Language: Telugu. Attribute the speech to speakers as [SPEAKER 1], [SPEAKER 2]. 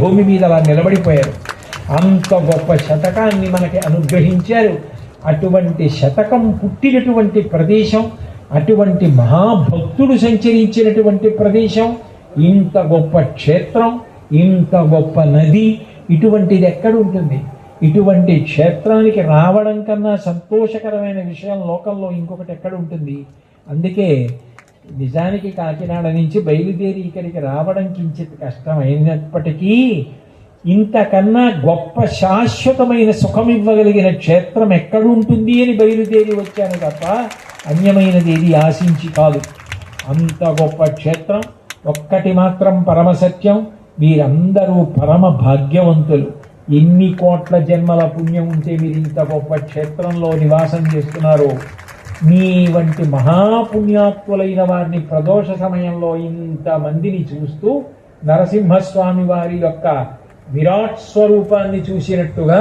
[SPEAKER 1] భూమి మీద అలా నిలబడిపోయారు. అంత గొప్ప శతకాన్ని మనకి అనుగ్రహించారు. అటువంటి శతకం పుట్టినటువంటి ప్రదేశం, అటువంటి మహాభక్తుడు సంచరించినటువంటి ప్రదేశం, ఇంత గొప్ప క్షేత్రం, ఇంత గొప్ప నది, ఇటువంటిది ఎక్కడ ఉంటుంది? ఇటువంటి క్షేత్రానికి రావడం కన్నా సంతోషకరమైన విషయం లోకంలో ఇంకొకటి ఎక్కడ ఉంటుంది? అందుకే నిజానికి కాకినాడ నుంచి బయలుదేరి ఇక్కడికి రావడం కించిత్ కష్టమైనప్పటికీ ఇంతకన్నా గొప్ప శాశ్వతమైన సుఖం ఇవ్వగలిగిన క్షేత్రం ఎక్కడుంటుంది అని బయలుదేరి వచ్చాను తప్ప అన్యమైనది ఏది ఆశించి కాదు. అంత గొప్ప క్షేత్రం. ఒక్కటి మాత్రం పరమసత్యం, మీరందరూ పరమ భాగ్యవంతులు. ఎన్ని కోట్ల జన్మల పుణ్యం ఉంటే మీరు ఇంత గొప్ప క్షేత్రంలో నివాసం చేస్తున్నారు. మీ వంటి మహాపుణ్యాత్ములైన వారిని ప్రదోష సమయంలో ఇంతమందిని చూస్తూ నరసింహస్వామి వారి యొక్క విరాట్ స్వరూపాన్ని చూసినట్టుగా